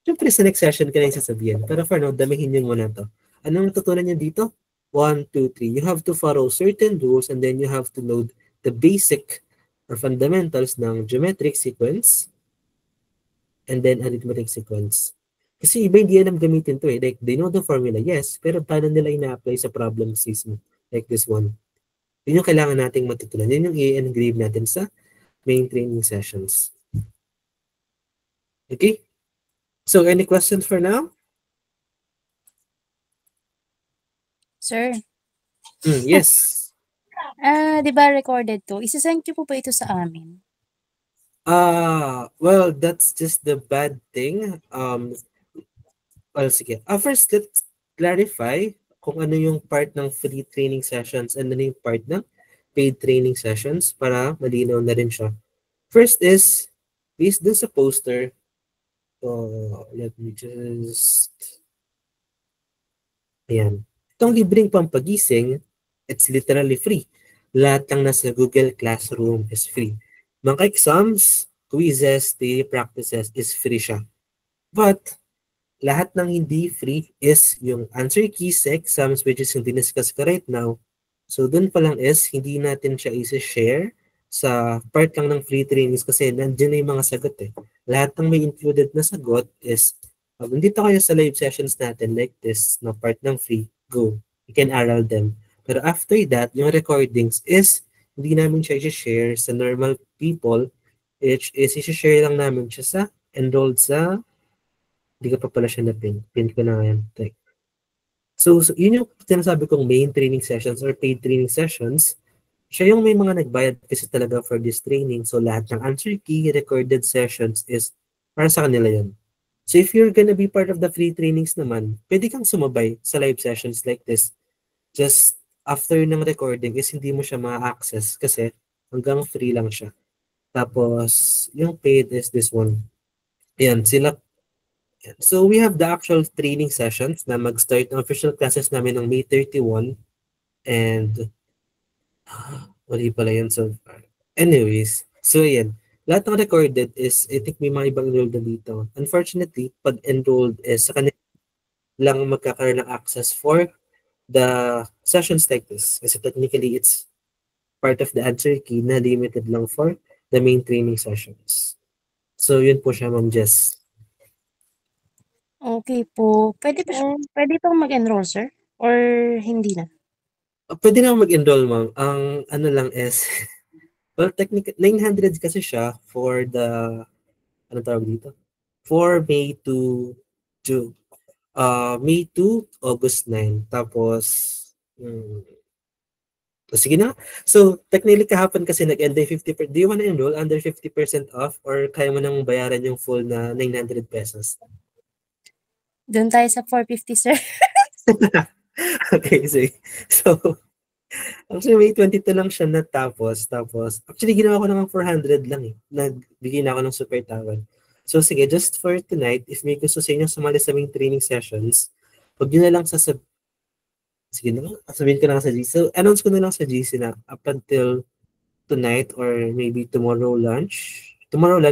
Siyempre sa next session ka na yung sasabihin. Pero for now, damihin nyo muna to. Anong tutunan nyo dito? 1, 2, 3. You have to follow certain rules and then you have to know the basic or fundamentals ng geometric sequence and then arithmetic sequence. Kasi iba hindi alam gamitin to Like, they know the formula, yes, pero paano nila ina-apply sa problem mismo? Like this one. Yun yung kailangan nating matutunan. Yun yung i-engrave natin sa main training sessions. Okay? So, any questions for now? Sir, Yes. di ba recorded to? Isasend ko po ba ito sa amin? Well, that's just the bad thing. Well, sige. First, let's clarify kung ano yung part ng free training sessions and ano yung part ng paid training sessions para malinaw na rin siya. First is, based dun sa poster, let me just, ayan. Itong libreng pampagising, it's literally free. Lahat ng nasa Google Classroom is free. Mga exams, quizzes, daily practices is free siya. But, lahat ng hindi free is yung answer keys sa exams, which is yung diniscuss ko right now. So, dun pa lang is, hindi natin siya isa-share sa part lang ng free trainings kasi nandiyan na yung mga sagot eh. Lahat ng may included na sagot is, pag nandito kayo sa live sessions natin like this, na part ng free, go. You can aral them. Pero after that, yung recordings is, hindi namin siya i-share sa normal people, which is i-share lang namin siya sa enrolled sa hindi ko pa pala siya na-pin. Pin ko na yan. So, yun yung sinasabi kong main training sessions or paid training sessions. Siya yung may mga nagbayad kasi talaga for this training. So, lahat ng answer key, recorded sessions is para sa kanila yun. So, if you're gonna be part of the free trainings naman, pwede kang sumabay sa live sessions like this. Just after ng recording is hindi mo siya ma-access kasi hanggang free lang siya. Tapos, yung paid is this one. Ayan, sila. So, we have the actual training sessions na mag-start ng official classes namin ng May 31. And, wali pala yun so far. Anyways, so yan. Lahat ng recorded is, I think may mga ibang enrolled na dito. Unfortunately, pag enrolled is sa kanila lang magkakaroon ng access for the sessions like this. Kasi technically, it's part of the answer key na limited lang for the main training sessions. So, yun po siya, Ma'am Jess. Okay po. Pwede pong mag-enroll, sir? Or hindi na? Pwede na mag-enroll, ma'am. Ang ano lang is, well, technically, 900 kasi siya for the, ano tawag dito? For May to June. May to August 9. Tapos, sige na. So, technically kahapon kasi nag-end ay 50%. Do you wanna enroll under 50% off or kaya mo nang bayaran yung full na 900 pesos? Doon tayo sa 450, sir. Okay, so, actually May 22 lang siya natapos. Tapos, actually ginawa ko naman 400 lang eh. Nagbigay na ako ng super tawad. So sige, just for tonight, if may gusto sa inyo sumali sa aming training sessions, huwag nyo na lang sige na lang, sabihin ko na lang sa GC. So, announce ko na lang sa GC na up until tonight or maybe tomorrow lunch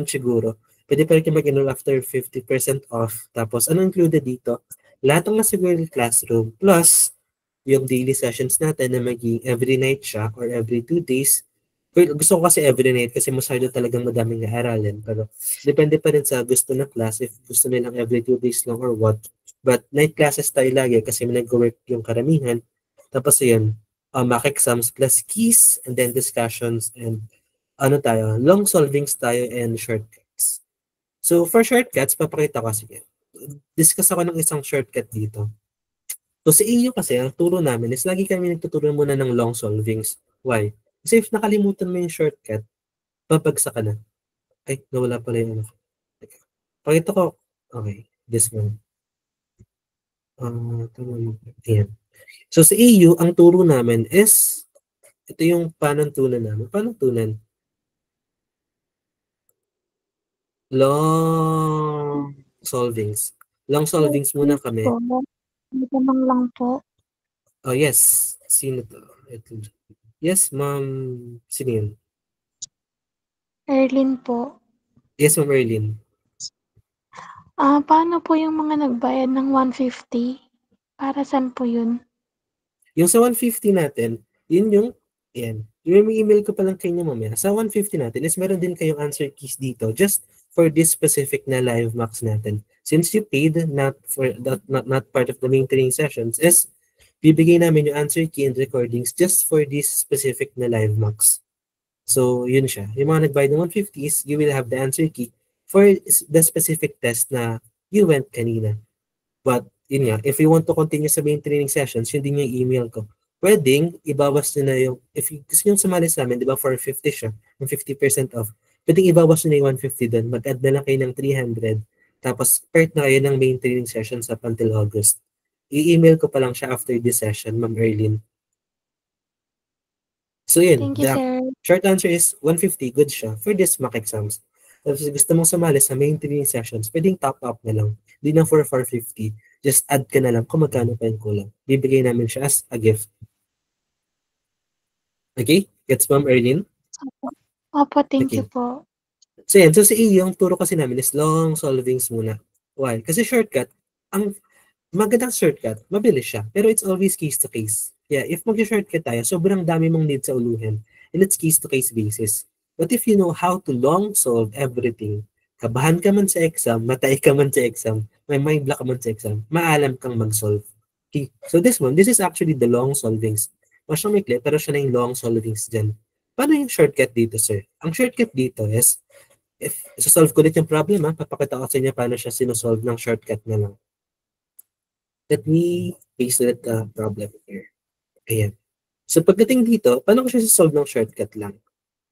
siguro, pwede pa rin kayo mag-enroll after 50% off. Tapos, ano included dito? Lahat ng nasa Google Classroom plus yung daily sessions natin na maging every night siya or every 2 days. Well, gusto ko kasi every night kasi masyado talagang madaming aralin. Pero depende pa rin sa gusto na class if gusto nilang every 2 days long or what. But night classes tayo lagi kasi may nag-work yung karamihan. Tapos yun, mock exams plus keys and then discussions and long solvings tayo and shortcuts. So for shortcuts, papakita ko sige. Discuss ako ng isang shortcut dito. So sa EU kasi, ang turo namin is lagi kami nagtuturo muna ng long solvings. Why? Kasi if nakalimutan mo yung shortcut, babagsak ka na. Ay, nawala pala yung ano. Pakita ko. Okay, this one. Ayan. So sa EU, ang turo namin is, ito yung panuntunan namin. Panuntunan. Long solvings. Long solvings muna kami. Ito lang po. Oh, yes. Sino to? Yes, ma'am. Sino yun? Erlyn po. Yes, ma'am Erlyn. Paano po yung mga nagbayad ng 150? Para saan po yun? Yung sa 150 natin, yun yung, yan. Yung may email ko pa lang kayo mamaya. Sa 150 natin is meron din kayong answer keys dito just for this specific na live mocks natin. Since you paid not part of the main training sessions is bibigay namin yung answer key and recordings just for this specific na live mocks. So, yun siya. Yung mga nagbayad ng 150 is you will have the answer key for the specific test na you went kanina. But, yun nga, if you want to continue sa main training sessions, yun din yung email ko. Pwedeng, ibawas nyo na yung, if gusto nyo sumali sa amin, di ba, for 50 siya, yung 50% off, pwedeng ibawas nyo na yung 150 doon, mag-add na lang kayo ng 300, tapos part na kayo ng main training sessions up until August. I-email ko pa lang siya after this session, Ma'am Erlyn. So yun, Thank you, the sir. short answer is 150, good siya for this mock exams. Tapos gusto mong sumali sa main training sessions, pwedeng top up na lang. Di na for 450. Just add ka na lang kung magkano pa yung kulang. Bibigay namin siya as a gift. Okay? Gets Ma'am Erlyn? Opo, thank Okay. you po. So yan, so si iyo, yung turo kasi namin is long solvings muna. Why? Kasi shortcut, ang magandang shortcut, mabilis siya. Pero it's always case to case. Yeah, if mag-shortcut tayo, sobrang dami mong need sa uluhin. And it's case to case basis. But if you know how to long solve everything, kabahan ka man sa exam, matay ka man sa exam, may mind block ka man sa exam, maalam kang mag-solve. Okay. So this one, this is actually the long solvings. Masyang may pero siya na yung long solvings dyan. Paano yung shortcut dito, sir? Ang shortcut dito is, if solve ko ulit yung problem, papakita ko sa inyo paano siya sinusolve ng shortcut na lang. Let me paste the problem here. Ayan. So pagdating dito, paano ko siya solve ng shortcut lang?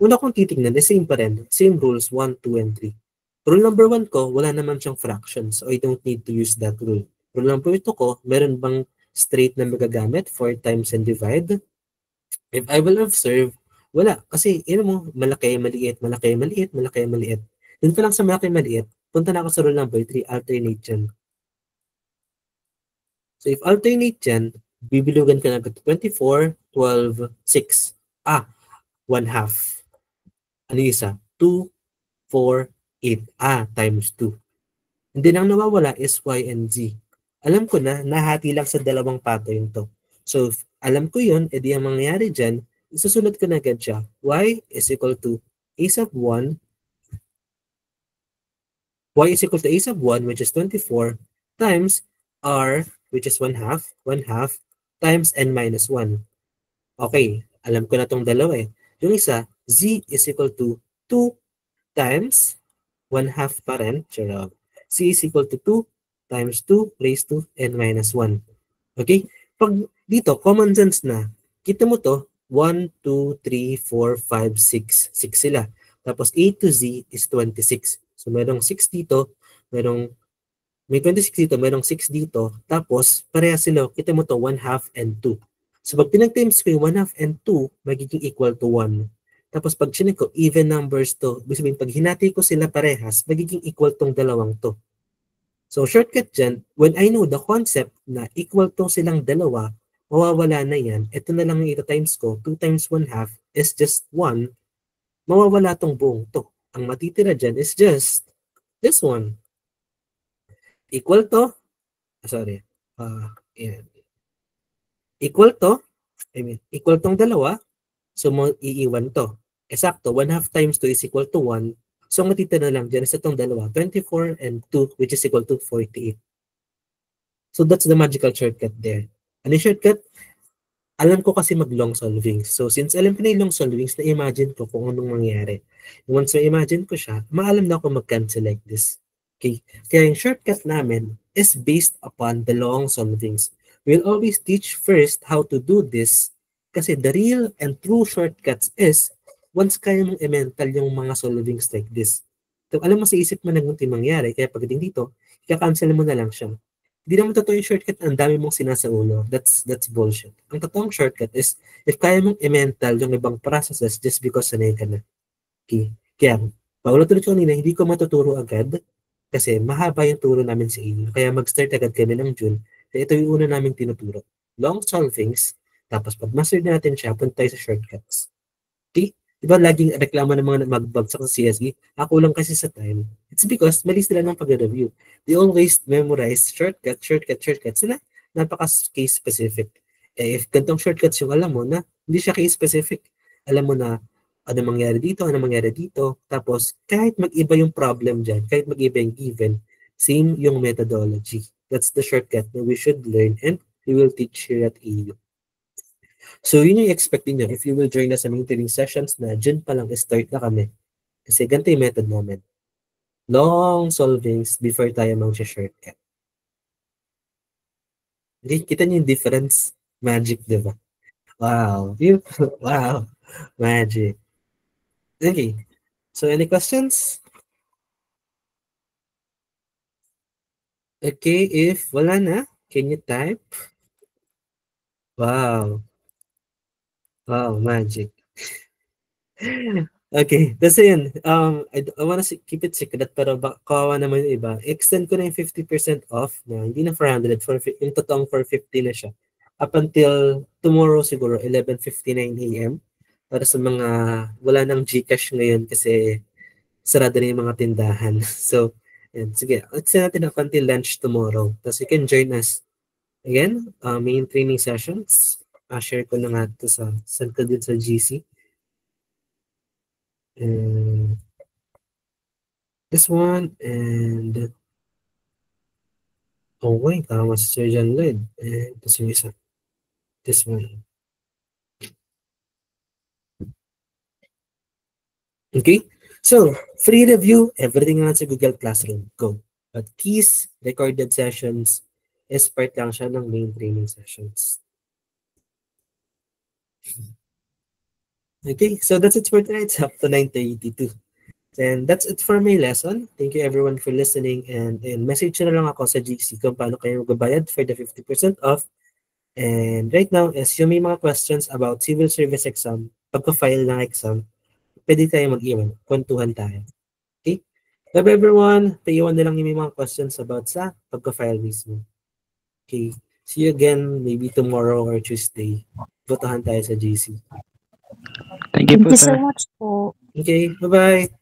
Una kong titignan, the same pa rin. Same rules, 1, 2, and 3. Rule number 1 ko, wala naman siyang fractions. So I don't need to use that rule. Rule number 2 ko, meron bang straight na magagamit for times and divide? If I will observe, wala. Kasi, yun mo, malaki, maliit, malaki, maliit, malaki, maliit. Dun pa lang sa malaki, maliit, punta na ako sa rule number 3, alternate yan. So if alternate yan, bibilugan ka na 24, 12, 6. 1/2. Ano yung isa? 2, 4, 8. Times 2. And then ang nawawala is y and z. Alam ko na, nahati lang sa dalawang pattern to. So, alam ko yun, edi ang mangyayari dyan, isusunod ko na agad siya. Y is equal to a sub 1. Y is equal to a sub 1, which is 24, times r, which is 1/2, 1/2, times n minus 1. Okay, alam ko na tong dalawa eh. Yung isa, z is equal to 2 times 1/2 pa rin. C is equal to 2 times 2 raised to n minus 1. Okay? Pag dito, common sense na, kita mo to, 1, 2, 3, 4, 5, 6. 6 sila. Tapos A to Z is 26. So merong 6 dito, may 26 dito, merong 6 dito. Tapos, pareha sila, kita mo to, 1/2 and 2. So pag pinag-times ko yung 1/2 and 2, magiging equal to 1. Tapos pag chinik ko, even numbers to, ibig sabihin, pag hinati ko sila parehas, magiging equal tong dalawang to. So shortcut dyan, when I know the concept na equal to silang dalawa, mawawala na yan. Ito na lang yung ito times ko, 2 times 1/2 is just 1. Mawawala tong buong to. Ang matitira dyan is just this one. Equal to, yan. Equal tong dalawa, so mo iiwan to. Eksakto, 1/2 times 2 is equal to 1. So matitira lang dyan is itong dalawa, 24 and 2, which is equal to 48. So that's the magical shortcut there. Ano yung shortcut? Alam ko kasi mag-long solvings. So since alam ko na yung long solvings, na-imagine ko kung anong mangyayari. Once na-imagine ko siya, maalam na ako mag-cancel like this. Okay? Kaya yung shortcut namin is based upon the long solvings. We'll always teach first how to do this kasi the real and true shortcuts is once kaya mong i-mental yung mga solvings like this. So, alam mo sa isip mo na ganito yung mangyari, kaya pagdating dito, ika-cancel mo na lang siya. Hindi naman totoo yung shortcut, ang dami mong sinasaulo. That's bullshit. Ang totoong shortcut is if kaya mong i-mental yung ibang processes just because sanay ka na. Okay? Kaya, paulit-ulit ko kanina, hindi ko matuturo agad kasi mahaba yung turo namin sa inyo. Kaya mag-start agad kami ng June. Kaya ito yung una namin tinuturo. Long solvings, tapos pag master natin siya, punta tayo sa shortcuts. Okay? Diba laging reklamo ng mga magbagsak sa CSE? Ako lang kasi sa time. It's because mali sila ng pag-review. They always memorize shortcut. Sila napaka-case specific. If gantong shortcuts yung alam mo na hindi siya case specific. Alam mo na ano mangyari dito, tapos kahit mag-iba yung problem dyan, kahit mag-iba yung given, same yung methodology. That's the shortcut that we should learn and we will teach here at AU. So, yun yung expecting nyo. If you will join us sa mentoring sessions na dyan pa lang start na kami. Kasi ganito yung method namin. Long solvings before tayo mag-shortcut. Okay, kita niyo yung difference? Magic, di ba? Wow. Wow. Magic. Okay. So, any questions? Okay, if wala na, can you type? Wow. Wow, magic. Okay, kasi yun, I wanna keep it secret, pero kawawa naman yung iba. Extend ko na yung 50% off na, hindi na 400, yung totoong 450 na siya. Up until tomorrow siguro, 11:59 a.m. Para sa mga, wala nang GCash ngayon kasi sarado na yung mga tindahan. So, yun, sige, extend natin up until lunch tomorrow. Tapos you can join us. Again, main training sessions. Share ko na nga ito send ko din sa GC. And this one, and wait, tama si Sir John Lloyd. And ito yung isa. This one. Okay, so free review, everything na sa Google Classroom. Go. But these recorded sessions is part lang siya ng main training sessions. Okay, so that's it for tonight. It's up to 9:32. And that's it for my lesson. Thank you everyone for listening. And message na lang ako sa GC kung paano kayo magbabayad for the 50% off. And right now, as yung may mga questions about civil service exam, pagka-file ng exam, pwede tayo mag-iwan. Kwentuhan tayo. Okay? Love everyone. Paiwan na lang yung may mga questions about sa pagka-file mismo. Okay? See you again maybe tomorrow or Tuesday. Botahan tayo sa GC. Thank you Thank po, you so sir. much po. Okay, bye-bye.